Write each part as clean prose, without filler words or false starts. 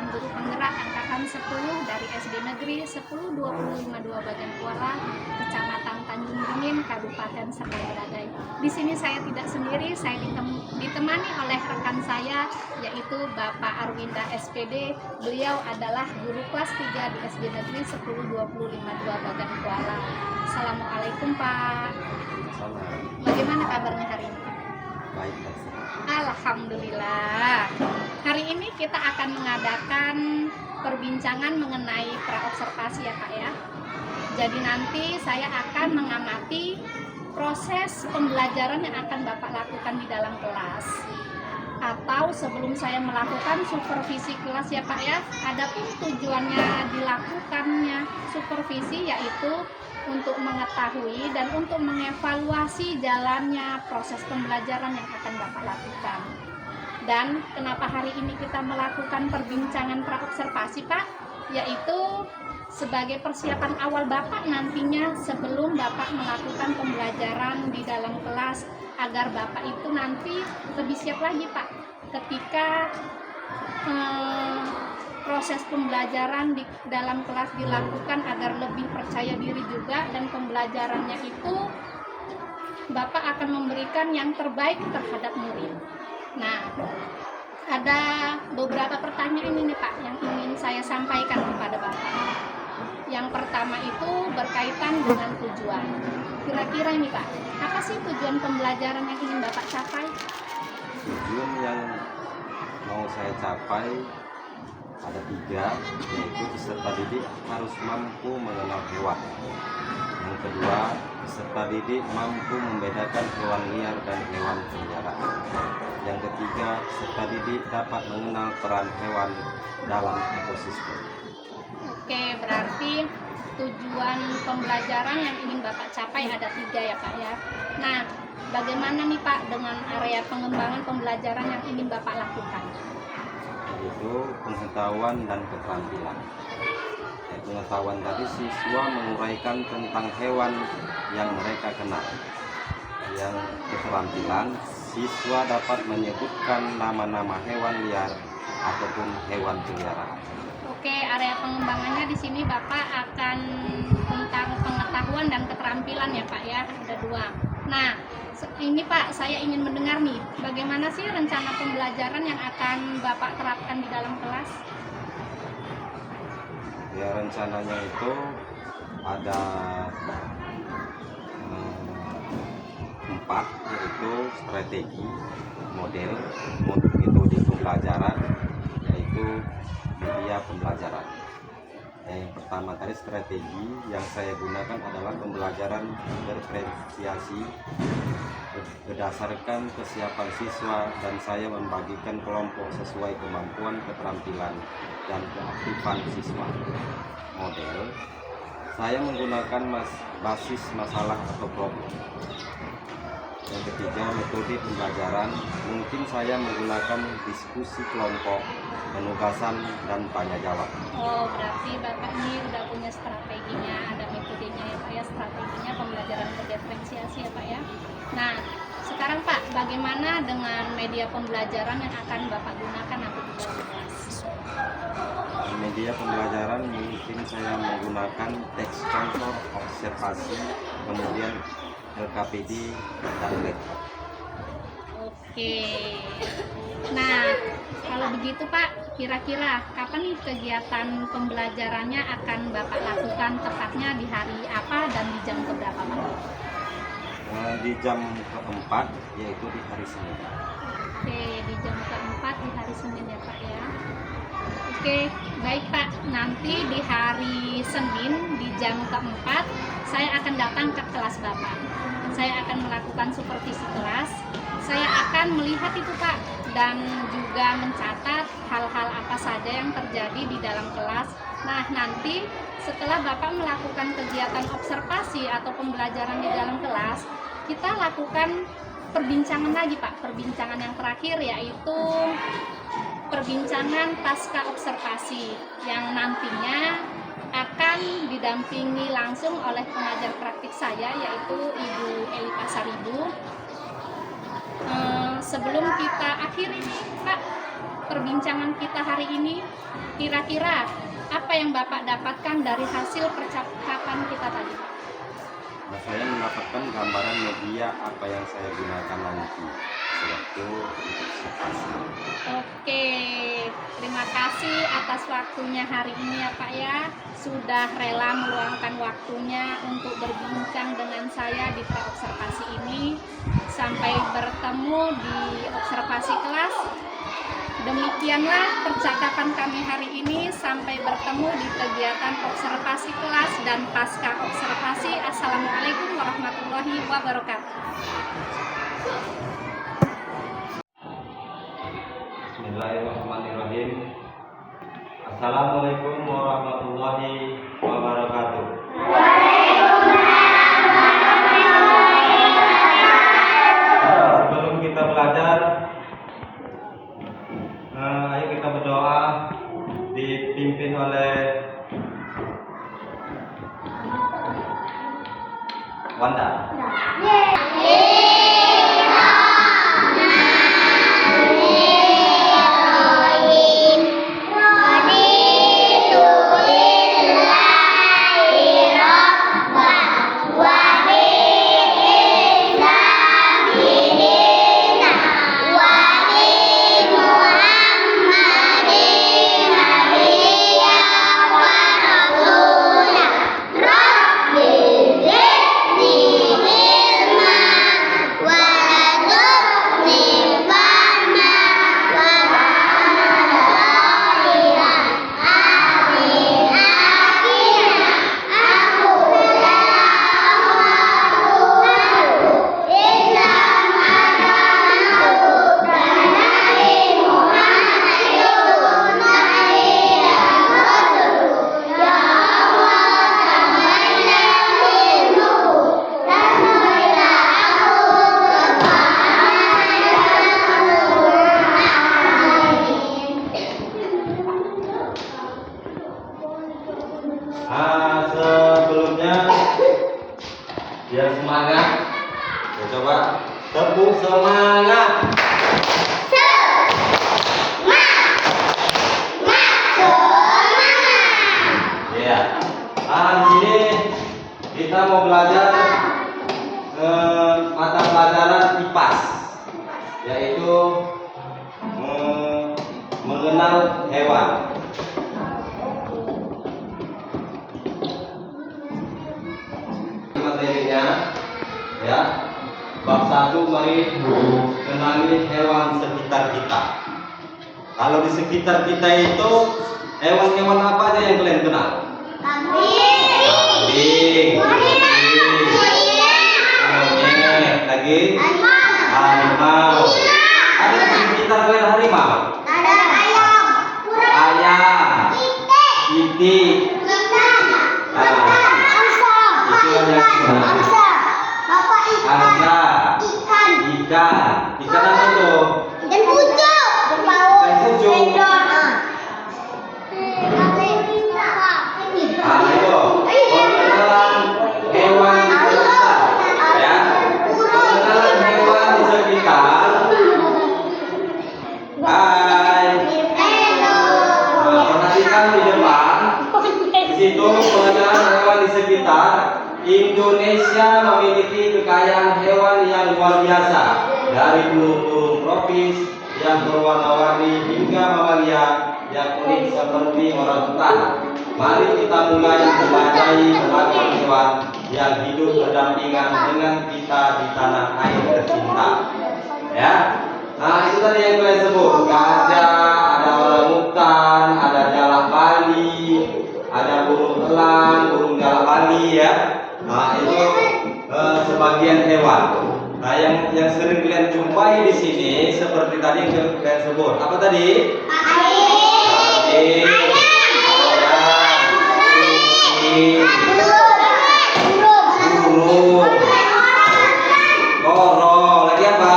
calon guru penggerak angkatan 10 dari SD Negeri 10252 Bagan Kuala, Kecamatan Tanjung Beringin, Kabupaten Serdang Bedagai. Di sini saya tidak sendiri, saya ditemani oleh rekan saya yaitu Bapak Arwinda SPD. Beliau adalah guru kelas 3 di SD Negeri 10252 Bagan Kuala. Assalamualaikum Pak. Bagaimana kabarnya hari ini? Baik, Alhamdulillah. Hari ini kita akan mengadakan perbincangan mengenai praobservasi ya Pak ya. Jadi nanti saya akan mengamati proses pembelajaran yang akan Bapak lakukan di dalam kelas. Atau sebelum saya melakukan supervisi kelas ya Pak ya, adapun tujuannya dilakukannya supervisi yaitu untuk mengetahui dan untuk mengevaluasi jalannya proses pembelajaran yang akan Bapak lakukan. Dan kenapa hari ini kita melakukan perbincangan praobservasi Pak? Yaitu sebagai persiapan awal Bapak nantinya sebelum Bapak melakukan pembelajaran di dalam kelas, agar Bapak itu nanti lebih siap lagi Pak ketika proses pembelajaran di dalam kelas dilakukan, agar lebih percaya diri juga, dan pembelajarannya itu Bapak akan memberikan yang terbaik terhadap murid. Nah, ada beberapa pertanyaan ini Pak yang ingin saya sampaikan kepada Bapak. Yang pertama itu berkaitan dengan tujuan. Kira-kira ini Pak, apa sih tujuan pembelajaran yang ingin Bapak capai? tujuan yang mau saya capai ada 3, yaitu peserta didik harus mampu mengenal hewan. Yang kedua, peserta didik mampu membedakan hewan liar dan hewan peliharaan. Yang ketiga, peserta didik dapat mengenal peran hewan dalam ekosistem. Oke, berarti tujuan pembelajaran yang ingin Bapak capai ada 3 ya Pak ya. Nah, bagaimana nih Pak dengan area pengembangan pembelajaran yang ingin Bapak lakukan? Yaitu pengetahuan dan keterampilan. Pengetahuan tadi siswa menguraikan tentang hewan yang mereka kenal. Yang keterampilan, siswa dapat menyebutkan nama-nama hewan liar ataupun hewan peliharaan. Oke, area pengembangannya di sini Bapak akan tentang pengetahuan dan keterampilan ya Pak ya, ada 2. Nah, ini Pak, saya ingin mendengar nih, bagaimana sih rencana pembelajaran yang akan Bapak terapkan di dalam kelas? Ya, rencananya itu ada 4, yaitu strategi, model, metode pembelajaran, yaitu media pembelajaran. Yang pertama tadi strategi yang saya gunakan adalah pembelajaran bervariasi berdasarkan kesiapan siswa, dan saya membagikan kelompok sesuai kemampuan, keterampilan, dan keaktifan siswa. Model, saya menggunakan basis masalah atau problem. Yang ketiga, metode pembelajaran, mungkin saya menggunakan diskusi kelompok, penugasan, dan tanya jawab. Oh, berarti Bapak ini udah punya strateginya, ada metodenya ya Pak ya, strateginya pembelajaran berdiferensiasi ya Pak ya. Nah, sekarang Pak, bagaimana dengan media pembelajaran yang akan Bapak gunakan nanti di dalam kelas? Media pembelajaran mungkin saya menggunakan teks contoh, observasi, kemudian LKPD, dan laptop. Oke. Nah, kalau begitu Pak, kira-kira kapan nih kegiatan pembelajarannya akan Bapak lakukan, tepatnya di hari apa dan di jam berapa Pak? Di jam keempat, yaitu di hari Senin. Oke, di jam keempat di hari Senin ya Pak ya. Oke, baik Pak. Nanti di hari Senin di jam keempat saya akan datang ke kelas Bapak. Saya akan melakukan supervisi kelas. Saya akan melihat itu Pak, dan juga mencatat hal-hal apa saja yang terjadi di dalam kelas. Nah, nanti setelah Bapak melakukan kegiatan observasi atau pembelajaran di dalam kelas, kita lakukan perbincangan lagi Pak. Perbincangan yang terakhir yaitu perbincangan pasca observasi yang nantinya akan didampingi langsung oleh pengajar praktik saya, yaitu Ibu Eli Pasaribu. Sebelum kita akhiri nih Pak, perbincangan kita hari ini. Kira-kira apa yang Bapak dapatkan dari hasil percakapan kita tadi? Nah, saya mendapatkan gambaran media apa yang saya gunakan nanti sewaktu observasi. Oke, terima kasih atas waktunya hari ini ya Pak ya. Sudah rela meluangkan waktunya untuk berbincang dengan saya di praobservasi ini. Sampai bertemu di observasi kelas. Demikianlah percakapan kami hari ini. Sampai bertemu di kegiatan observasi kelas dan pasca observasi. Assalamualaikum warahmatullahi wabarakatuh. Bismillahirrahmanirrahim. Assalamualaikum warahmatullahi wabarakatuh. Sebelum kita belajar, ayo kita berdoa dipimpin oleh Wanda. Sebelumnya biar semangat, ya coba tepuk semangat. Ya, di sini kita mau belajar mata pelajaran IPAS, yaitu mengenal hewan. Materinya ya, bab 1, mari kenali hewan sekitar kita. Kalau di sekitar kita itu hewan-hewan apa aja yang kalian kenal? Kambing, monyet, lagi harimau. Ada di sekitar kalian harimau? Ayam, itik, angsa, ikan apa tuh? Ikan pucung. Ayo, pengenalan hewan di sekitar, ya. Pengenalan hewan di sekitar. Hai. Perhatikan di depan. Di situ pengenalan hewan di sekitar. Indonesia memiliki kekayaan hewan yang luar biasa, dari burung-burung tropis yang berwarna-warni hingga mamalia yang unik seperti orangutan. Mari kita mulai mempelajari beragam hewan yang hidup berdampingan dengan kita di tanah air tercinta. Ya, nah itu tadi yang kalian sebut, gajah, ada orangutan, ada jalak Bali, ada burung elang, burung jalak Bali ya. Nah itu sebagian hewan. Nah yang sering kalian jumpai di sini seperti tadi yang kalian sebut. Apa tadi? Ayam, burung, koro, lagi apa?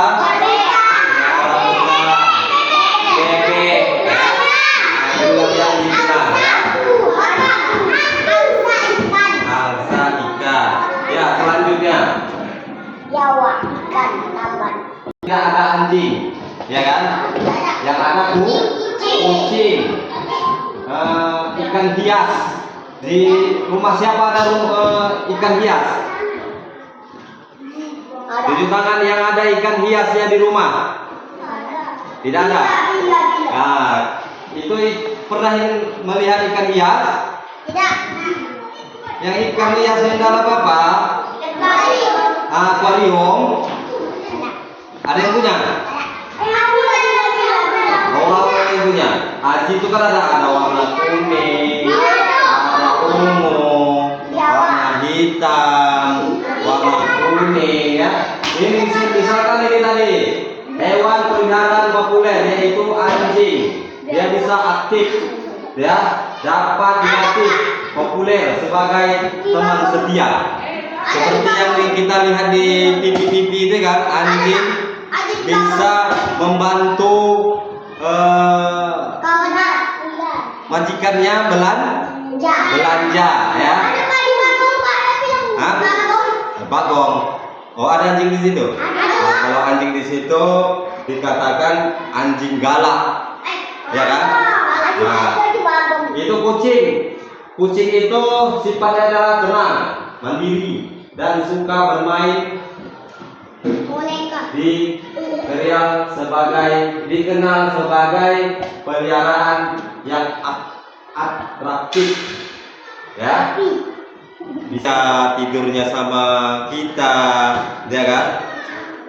Bebek. Nah itu yang dikenal ya. Angsa, ikan. Ya, selanjutnya. Jawa, ikan, lambat. Tidak ada anjing. ya kan? Yang ada kucing, ikan hias. Di rumah siapa ada ikan hias? Tunjukkan yang ada ikan hiasnya di rumah. Tidak ada. Nah, itu pernah melihat ikan hias? Tidak. Yang ikan hias yang dalam apa? Akuarium. Ada yang punya? Orang yang punya. Di situ kan ada warna kuning, ada ungu, warna hitam, warna kuning ya. Ini misalkan ini tadi hewan peliharaan populer yaitu anjing. Dia bisa aktif, ya, dapat dilatih populer sebagai teman setia. Seperti yang kita lihat di TV-TV itu kan, anjing bisa membantu majikannya belanja ya. Bagong. Oh, ada anjing di situ. Nah, kalau anjing di situ dikatakan anjing galak, ya kan? Nah, itu kucing. Kucing itu sifatnya adalah tenang, mandiri, dan suka bermain. Dikenal sebagai peliharaan yang atraktif, ya. Bisa tidurnya sama kita, ya kan?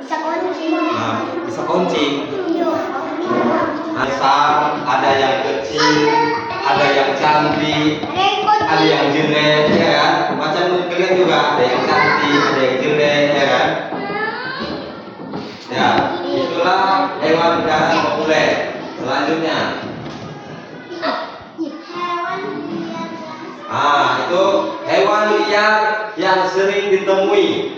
Nah, bisa kuncing. Ada yang kecil, ada yang cantik, ada yang jelek, ya kan? Macam kalian juga ada yang cantik, ada yang jelek, ya kan? Ya, itulah hewan peliharaan populer. Selanjutnya, itu hewan liar yang sering ditemui.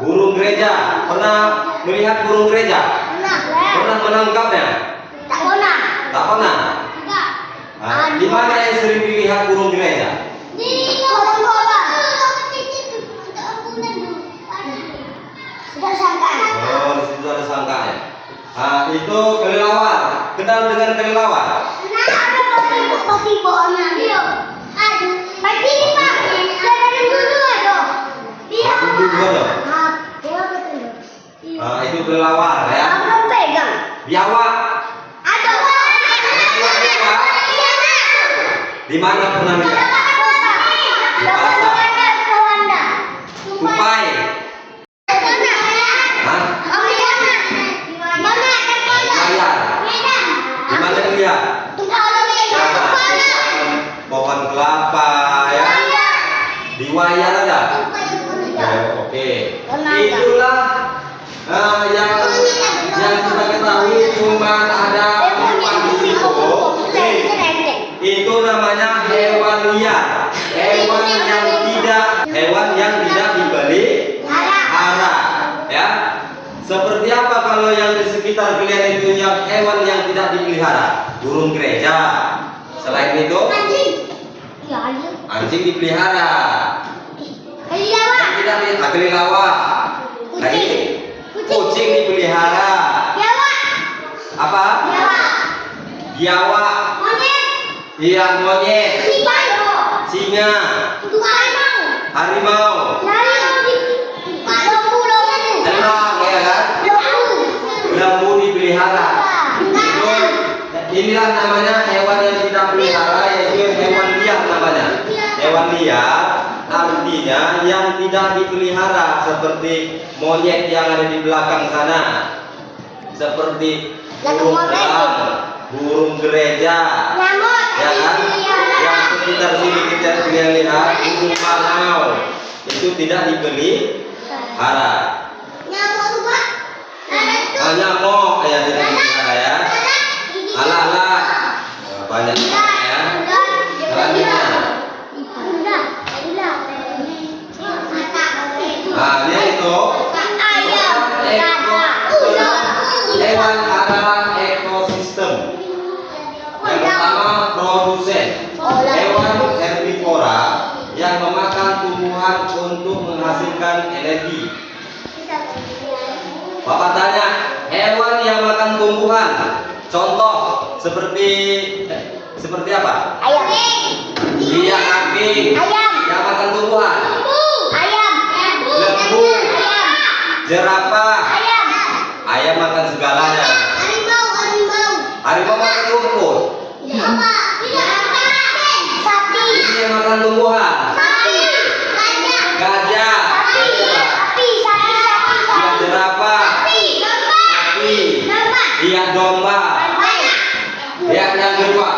Burung gereja. Pernah melihat burung gereja? Pernah menangkapnya? Tak pernah. Di mana yang sering dilihat burung gereja? Oh, di situ ada sangkanya. Itu kelelawar. Kenal dengan kelelawar? Itu kelelawar ya. Biawak. Di mana pernah lihat? Di pasar. Tupai. Di mana lihat? Pohon kelapa ya. Di wayar ada. Oke. Itulah yang kita ketahui cuma ada 4 di situ. Itu namanya hewan liar. Hewan yang tidak dipelihara. Ya. Seperti apa kalau yang di sekitar kalian itu yang hewan yang tidak dipelihara? Burung gereja. Selain itu, anjing dipelihara. Yang tidak kelelawar. Lagi kucing dipelihara. Apa? Biawak. Iya, monyet. Singa. Harimau. Elang, ya kan? Lembu dipelihara. Inilah namanya hewan yang tidak pelihara, yaitu hewan liar namanya. Hewan liar artinya yang tidak dipelihara, seperti monyet yang ada di belakang sana, seperti burung elang, burung gereja, ya kan? Yang sekitar sini kita lihat burung bangau, itu tidak dipelihara. Nyamuk ya tidak dipelihara ya. Alat-alat banyak ya. Selanjutnya, dia itu hewan adalah ekosistem. Yang pertama, produsen. Hewan herbivora yang memakan tumbuhan untuk menghasilkan energi. Bapak tanya, hewan yang makan tumbuhan. Contoh seperti apa? Ayam. Iya, kambing. Ayam. Yang makan tumbuhan. Ayam. Lembu. Ayam. Jerapah. Ayam. Ayam makan segalanya. Harimau makan rumput. Sapi. Ini yang makan tumbuhan. Gajah. Iya, jerapah. Sapi. Iya, domba. Yang kedua,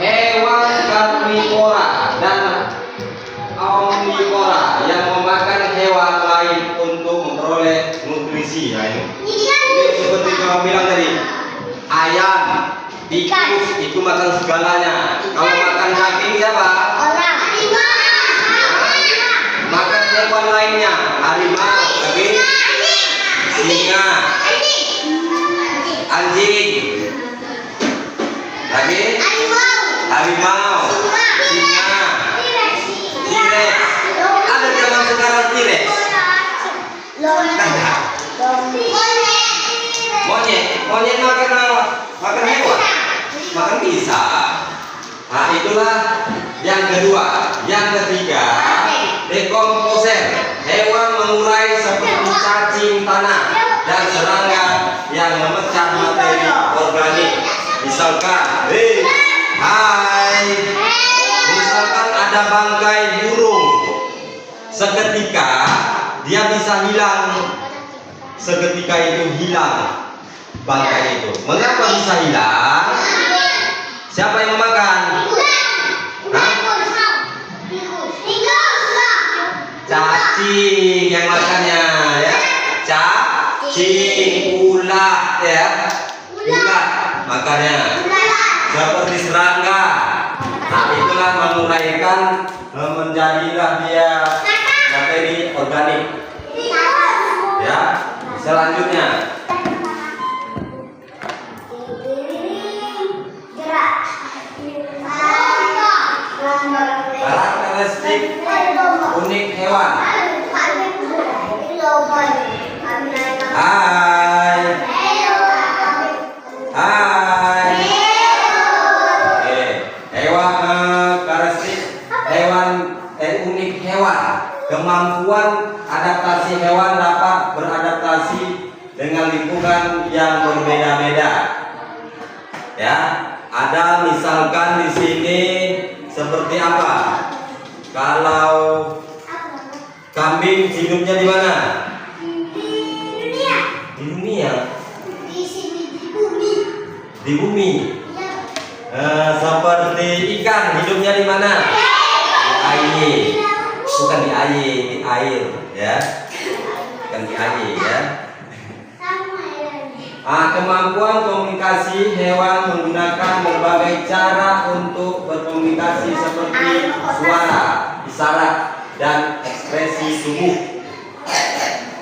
hewan karnivora dan omnivora yang memakan hewan lain untuk memperoleh nutrisi. Ya, ini seperti kamu bilang tadi, ayam, tikus itu makan segalanya. Kalau makan daging siapa? Makan hewan lainnya, harimau, lagi singa, anjing, lagi harimau, singa, T-Rex. Ada zaman sekarang T-Rex. Ada. Monyet makan hewan, makan pisang. Nah, itulah yang kedua. Yang ketiga, dekomposer, hewan mengurai seperti cacing tanah dan serangga yang memecah materi organik. Misalkan, misalkan ada bangkai burung, seketika dia bisa hilang. Seketika itu hilang bangkai itu. Mengapa bisa hilang? Siapa yang memakan? Hah? Cacing yang makannya, ya. Cacing, ulat, ya. Ulat makannya. Seperti serangga. Nah, itulah menguraikan, menjadilah dia materi organik. Ya, selanjutnya karakteristik unik hewan. Hai. Oke, hewan karakteristik hewan unik hewan. Kemampuan adaptasi hewan dapat beradaptasi dengan lingkungan yang berbeda-beda. Ya, ada misalkan di sini seperti apa? Kalau kambing hidupnya di mana? Di dunia. Di bumi. Seperti ikan hidupnya di mana? Di air. Bukan di air, ya. Bukan di air, ya. Kemampuan komunikasi hewan menggunakan berbagai cara untuk berkomunikasi seperti suara, isyarat, dan ekspresi tubuh.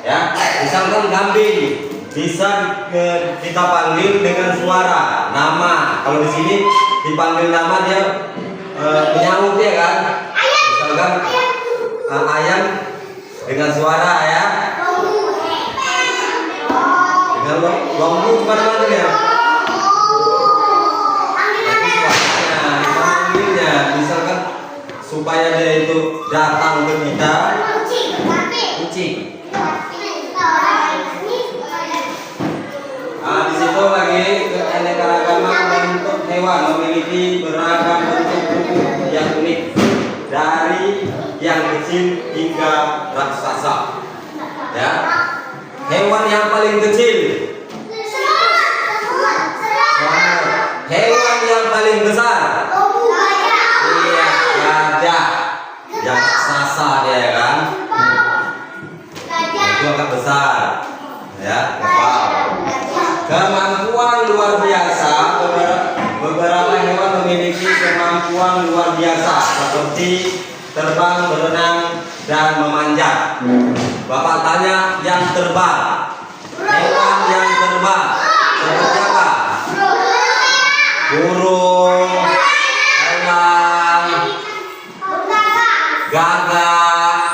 Ya, misalkan kambing bisa kita panggil dengan suara, nama. Kalau di sini dipanggil nama dia menyaut, ya kan? Misalkan ayam dengan suara, ya. Dengan lombu mana ya? Tapi suaranya, panggilnya, misalkan supaya dia itu datang ke kita. Kucing. Di situ lagi keanekaragaman bentuk hewan memiliki beragam bentuk tubuh yang unik, dari yang kecil hingga raksasa. Ya, hewan yang paling kecil, hewan yang paling besar, iya, gajah, yang raksasa dia, kan? Itu agak besar, ya. Kemampuan luar biasa. Beberapa hewan memiliki kemampuan luar biasa seperti terbang, berenang, dan memanjat. Bapak tanya yang terbang. Hewan yang terbang seperti apa? Burung, elang, gagak.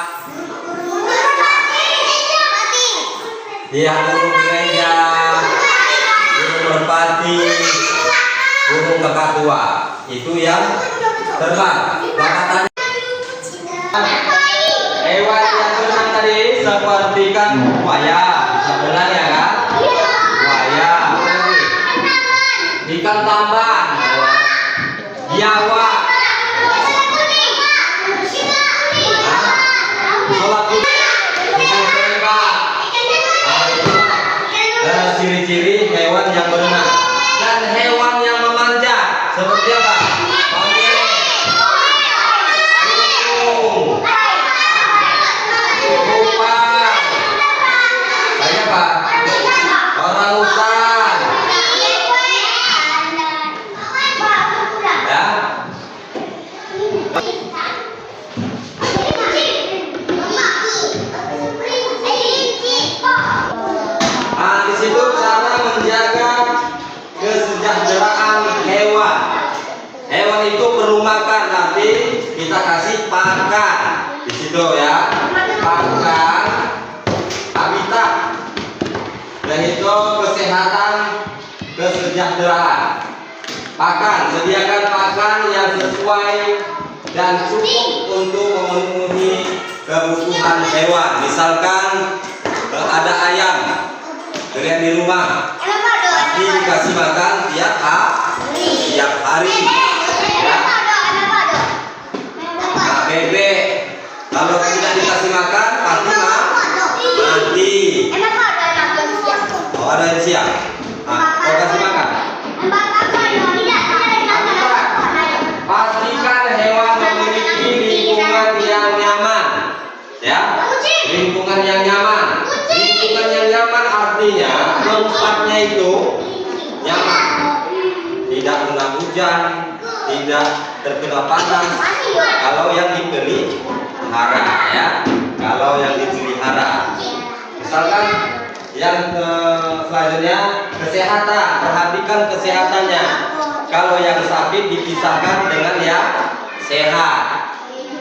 Iya, burung gereja. itu yang terbang. Maka tanya hewan yang berenang tadi seperti kan buaya, bisa berenang ya kan? Buaya, ikan tamban, biawak, sholat ikan tembak. Ciri-ciri hewan yang berenang dan hewan yang memanjat seperti apa? Bangke, burung, kupang, kayak apa? Orangutan, ya. Nah, di situ cara menjaga kesejahteraan hewan. Hewan itu perlu makan, nanti kita kasih pakan. Di situ ya, pakan, habitat, dan itu kesehatan, kesejahteraan. Pakan, sediakan pakan yang sesuai dan cukup untuk memenuhi kebutuhan hewan. Misalkan ada ayam, kalian di rumah pasti dikasih makan tiap hari. Ya. Nah, bebek kalau tidak dikasih makan pasti mati. Oh, ada yang siap. Nah, kau kasih makan. Pastikan hewan memiliki lingkungan yang nyaman. Ya, lingkungan yang nyaman. Lingkungan yang nyaman artinya tempatnya itu nyaman, tidak kena hujan, tidak terkena panas. Kalau yang dipelihara, ya, kalau yang dipelihara, misalkan yang selanjutnya kesehatan, perhatikan kesehatannya. Kalau yang sakit dipisahkan dengan yang sehat.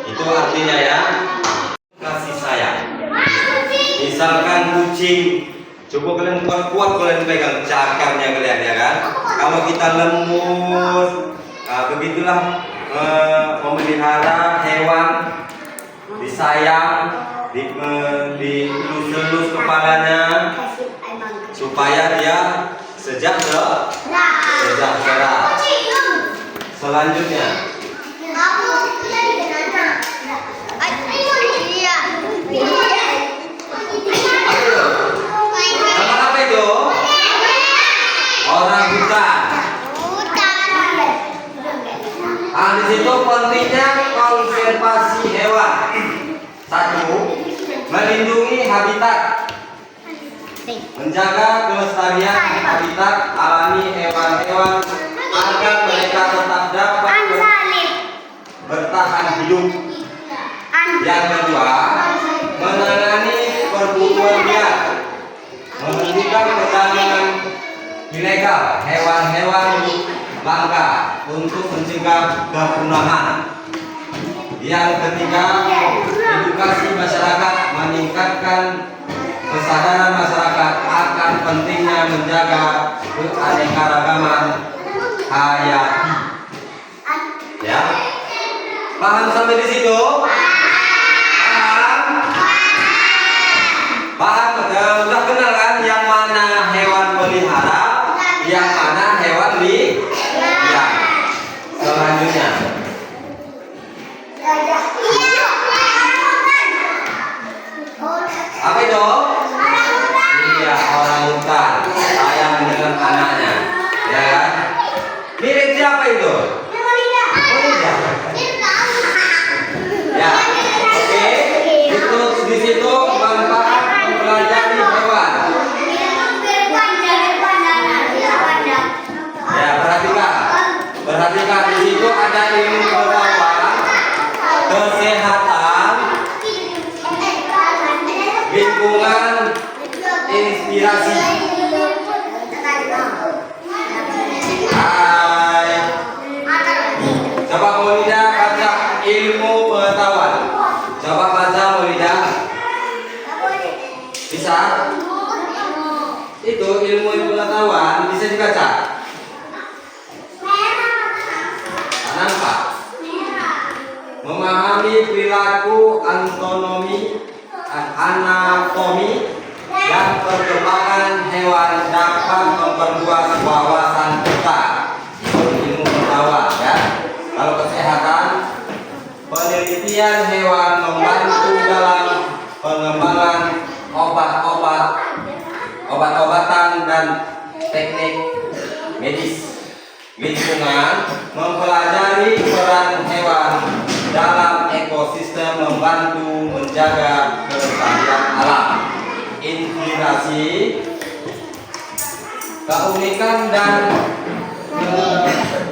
Itu artinya ya kasih sayang. Misalkan kucing, coba kalian kuat kalian pegang cakarnya kalian ya kan. Kalau kita lembut, nah, begitulah memelihara hewan, disayang, dilus-lus kepalanya supaya dia sejahtera. Selanjutnya apa itu? Orangutan. Ah, di situ pentingnya konservasi hewan. Satu, melindungi habitat, menjaga kelestarian habitat alami hewan-hewan agar mereka tetap dapat bertahan hidup. Yang kedua, menangani perburuan liar, menghentikan perdagangan ilegal hewan-hewan langka untuk mencegah kepunahan. Yang ketiga, edukasi masyarakat, meningkatkan kesadaran masyarakat akan pentingnya menjaga keanekaragaman hayati. Ya, paham sampai di situ? Paham? Sudah kenal kan yang mana hewan pelihara, yang mana hewan liar. Selanjutnya, apa itu? Iya, orangutan sayang dengan anaknya, ya kan? Mirip siapa itu? Molida. Ya, oke. Itu di situ manfaat mempelajari hewan. Ya, perhatikan di situ ada ilmu pengetahuan, kesehatan, lingkungan, inspirasi. Hai. Coba Molida baca ilmu pengetahuan. Coba baca Molida. Bisa? Itu ilmu pengetahuan bisa dibaca. memahami perilaku anatomi dan perkembangan hewan dapat memperluas wawasan kita. Ilmu pengetahuan ya. Kalau kesehatan, penelitian hewan membantu dalam pengembangan obat-obatan dan teknik medis. Lingkungan mempelajari peran hewan dalam ekosistem membantu menjaga kelestarian alam. Inspirasi, keunikan dan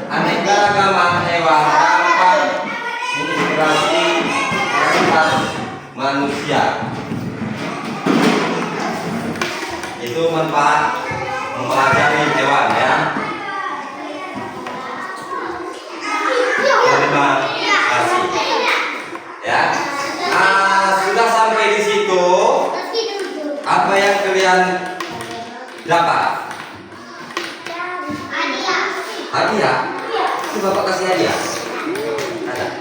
keanekaragaman hewan dapat menginspirasi aktivitas manusia. Itu manfaat mempelajari hewan ya. Terima kasih. Ya. Sudah sampai di situ. Apa yang kalian dapat? Hadiah. Itu Bapak kasih hadiah.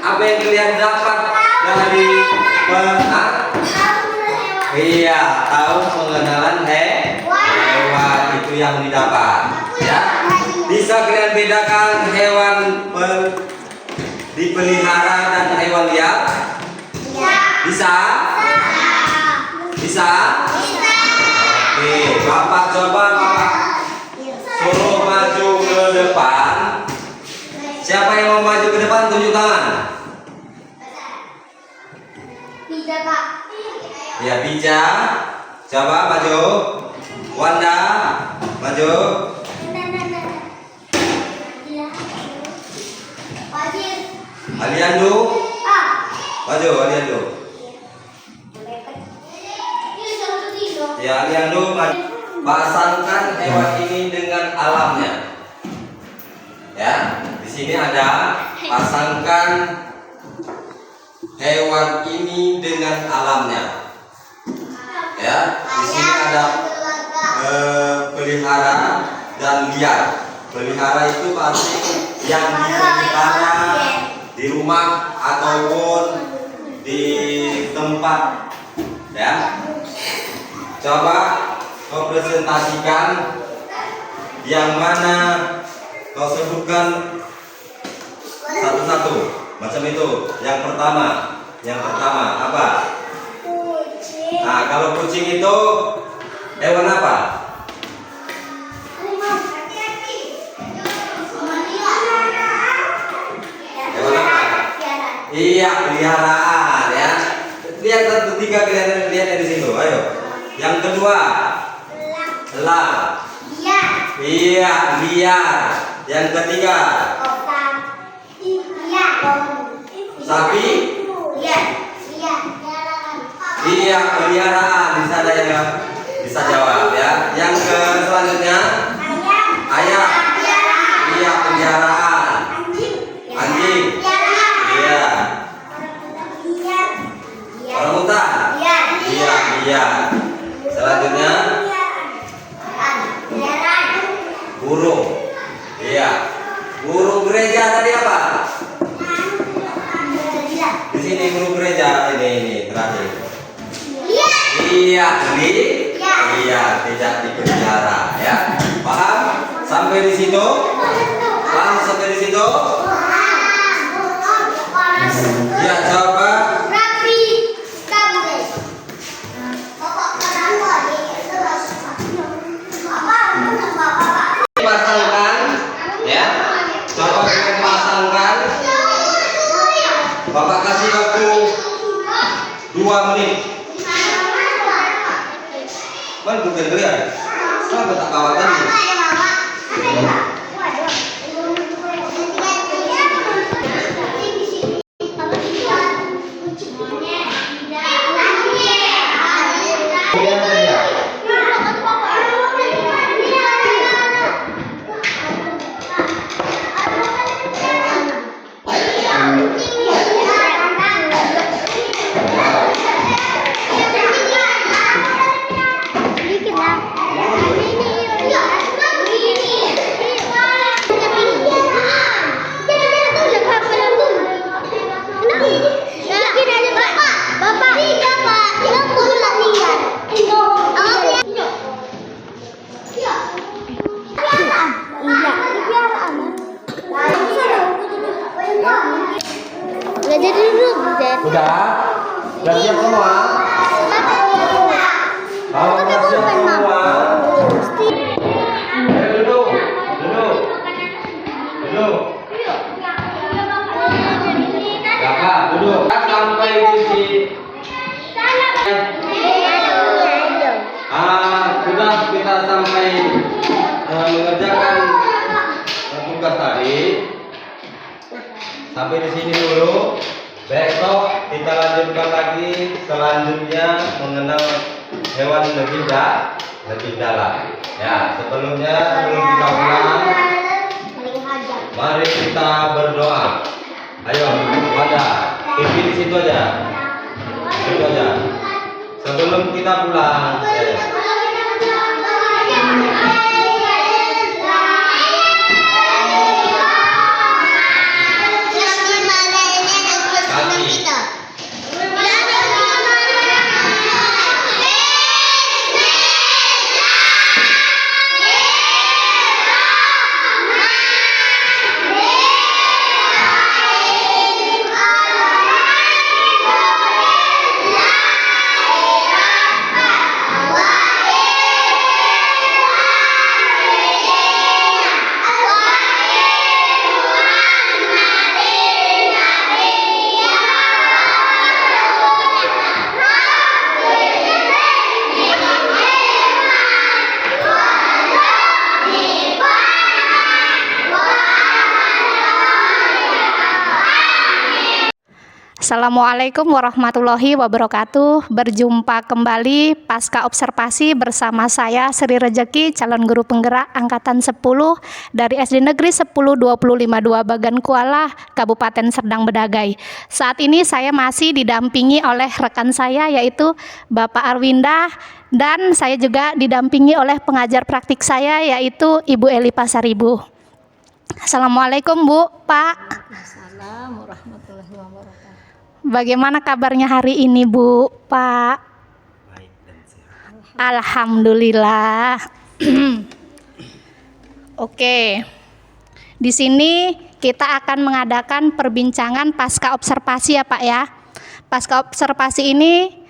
Apa yang kalian dapat dari Iya, tahu pengenalan hewan itu yang didapat. Ya. Bisa kalian bedakan hewan dipelihara dan hewan liar? Bisa? Bisa? Oke, Bapak coba suruh maju ke depan. Siapa yang mau maju ke depan tunjuk tangan. Bisa, Pak. Ya, Bija. Coba maju. Wanda, maju. Aliando, maju Aliando. Ya, Aliando maju. Pasangkan hewan ini dengan alamnya. Ya, di sini ada pasangkan hewan ini dengan alamnya. Ya, di sini ada pelihara dan liar. Pelihara itu pasti yang dipelihara di rumah ataupun di tempat. Ya, coba kau presentasikan yang mana kau sebutkan satu-satu macam itu. Yang pertama apa? Kucing. Nah, kalau kucing itu hewan apa? Hewan apa? Iya, peliharaan ya. Lihat satu tiga kalian lihat di situ. Ayo. Yang kedua, elang. Iya, liar. Yang ketiga, sapi. Iya, peliharaan. Bisa ada yang bisa jawab ya. Yang selanjutnya, ayam. Iya, peliharaan. Anjing. Iya. Orangutan. Iya. Selanjutnya, burung. Iya. Burung gereja tadi apa? Di sini burung gereja ini terakhir. Iya, iya, tidak dipelihara ya. Paham? Sampai di situ? Paham sampai di situ? Ya, coba. Pasangkan ya. Coba kalian pasangkan. Bapak kasih waktu 2 menit. Kan bukan kalian. Kenapa tak bawa tadi? Udah? Udah siap semua? Kalau udah siap semua, ayo duduk. Kakak, duduk. Sampai di sini. Sudah kita sampai mengerjakan tugas tadi. Sampai di sini dulu. Besok kita lanjutkan lagi selanjutnya mengenal hewan lebih dalam. Ya, sebelum kita pulang, mari kita berdoa. Ayo, pada pimpin di situ aja. Situ aja. Sebelum kita pulang. Assalamualaikum warahmatullahi wabarakatuh. Berjumpa kembali pasca observasi bersama saya Sri Rejeki, calon guru penggerak angkatan 10 dari SD Negeri 10-2052 Bagan Kuala, Kabupaten Serdang Bedagai. Saat ini saya masih didampingi oleh rekan saya yaitu Bapak Arwinda, dan saya juga didampingi oleh pengajar praktik saya yaitu Ibu Eli Pasaribu. Assalamualaikum Bu, Pak. Assalamualaikum warahmatullahi wabarakatuh. Bagaimana kabarnya hari ini Bu, Pak? Baik dan sehat. Alhamdulillah. Oke. Di sini kita akan mengadakan perbincangan pasca observasi ya Pak ya. Pasca observasi ini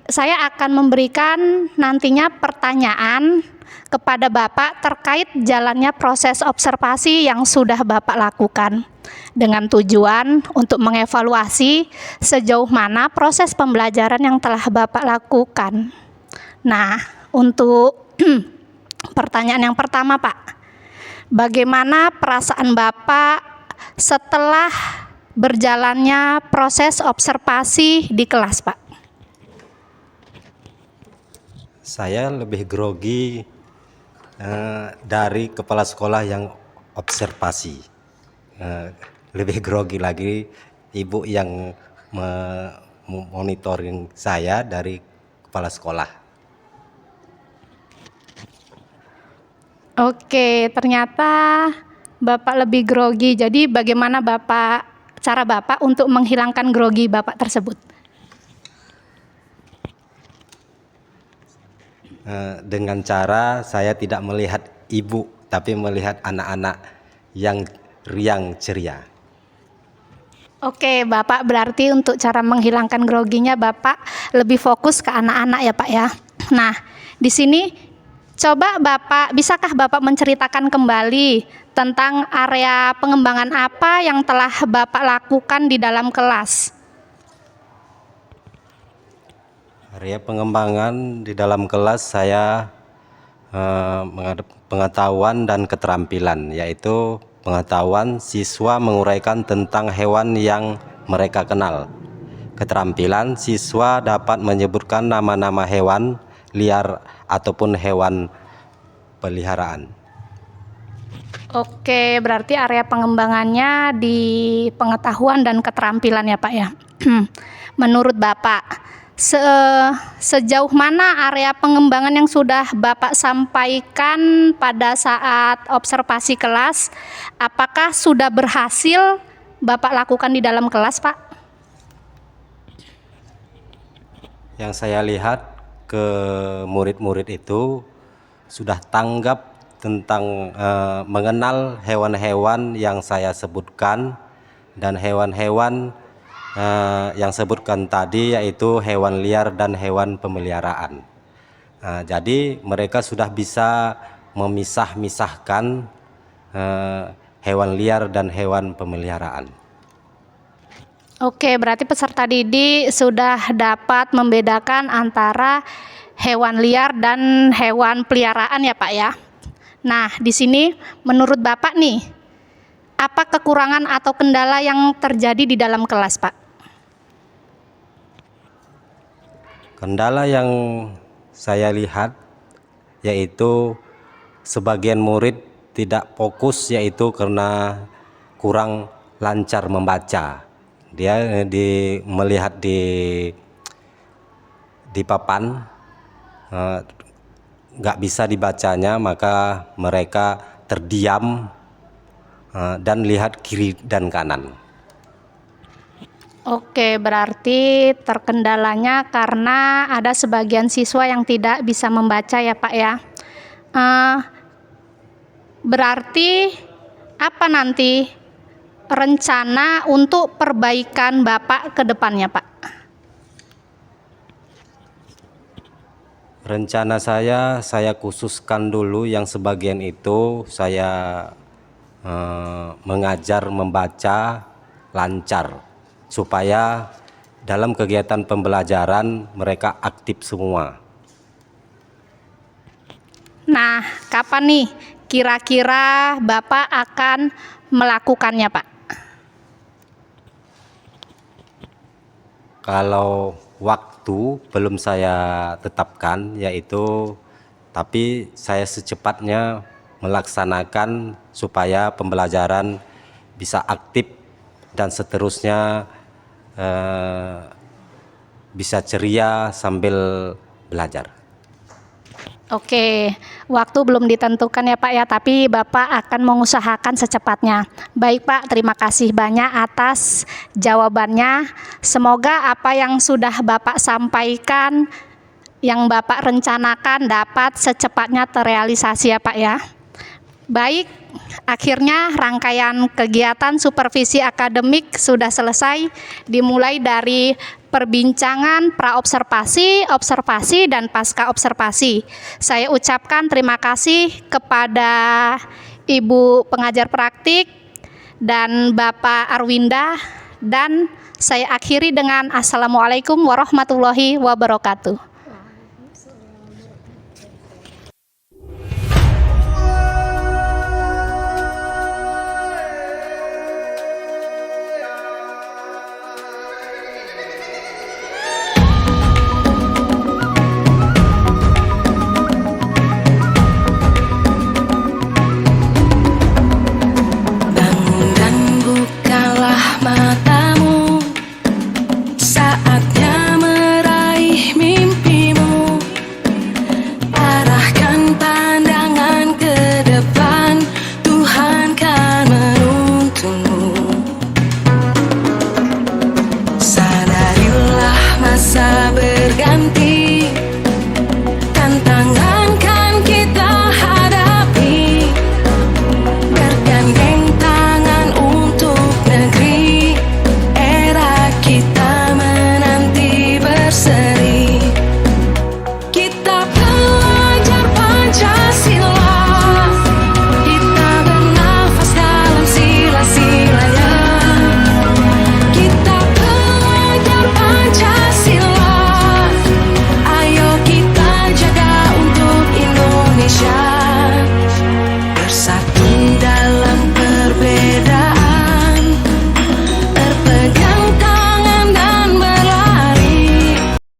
saya akan memberikan nantinya pertanyaan kepada Bapak terkait jalannya proses observasi yang sudah Bapak lakukan, dengan tujuan untuk mengevaluasi sejauh mana proses pembelajaran yang telah Bapak lakukan. Nah, untuk pertanyaan yang pertama Pak, bagaimana perasaan Bapak setelah berjalannya proses observasi di kelas Pak? Saya lebih grogi dari kepala sekolah yang observasi. Lebih grogi lagi ibu yang monitoring saya dari kepala sekolah. Oke, ternyata Bapak lebih grogi. Jadi bagaimana cara Bapak untuk menghilangkan grogi Bapak tersebut? Dengan cara saya tidak melihat ibu, tapi melihat anak-anak yang riang ceria. Oke, Bapak berarti untuk cara menghilangkan groginya Bapak lebih fokus ke anak-anak ya Pak ya. Nah, di sini bisakah Bapak menceritakan kembali tentang area pengembangan apa yang telah Bapak lakukan di dalam kelas? Area pengembangan di dalam kelas saya pengetahuan dan keterampilan, yaitu pengetahuan siswa menguraikan tentang hewan yang mereka kenal. Keterampilan siswa dapat menyebutkan nama-nama hewan liar ataupun hewan peliharaan. Oke, berarti area pengembangannya di pengetahuan dan keterampilan ya Pak ya. Menurut Bapak, sejauh mana area pengembangan yang sudah Bapak sampaikan pada saat observasi kelas, apakah sudah berhasil Bapak lakukan di dalam kelas Pak? Yang saya lihat ke murid-murid itu sudah tanggap tentang mengenal hewan-hewan yang saya sebutkan, dan hewan-hewan yang sebutkan tadi, yaitu hewan liar dan hewan pemeliharaan. Jadi mereka sudah bisa memisah-misahkan hewan liar dan hewan pemeliharaan. Oke, berarti peserta didik sudah dapat membedakan antara hewan liar dan hewan peliharaan ya Pak ya. Nah, di sini menurut Bapak nih, apa kekurangan atau kendala yang terjadi di dalam kelas Pak? Kendala yang saya lihat yaitu sebagian murid tidak fokus, yaitu karena kurang lancar membaca. Dia melihat di papan nggak bisa dibacanya, maka mereka terdiam dan lihat kiri dan kanan. Oke, berarti terkendalanya karena ada sebagian siswa yang tidak bisa membaca ya Pak ya. Berarti apa nanti rencana untuk perbaikan Bapak ke depannya Pak? Rencana saya khususkan dulu yang sebagian itu saya mengajar membaca lancar, supaya dalam kegiatan pembelajaran mereka aktif semua. Nah, kapan nih kira-kira Bapak akan melakukannya Pak? Kalau waktu belum saya tetapkan, yaitu tapi saya secepatnya melaksanakan supaya pembelajaran bisa aktif dan seterusnya bisa ceria sambil belajar. Oke, waktu belum ditentukan ya Pak ya, tapi Bapak akan mengusahakan secepatnya. Baik Pak, terima kasih banyak atas jawabannya. Semoga apa yang sudah Bapak sampaikan, yang Bapak rencanakan dapat secepatnya terrealisasi ya Pak ya. Baik, akhirnya rangkaian kegiatan supervisi akademik sudah selesai, dimulai dari perbincangan praobservasi, observasi, dan pasca observasi. Saya ucapkan terima kasih kepada Ibu pengajar praktik dan Bapak Arwinda, dan saya akhiri dengan Assalamualaikum warahmatullahi wabarakatuh.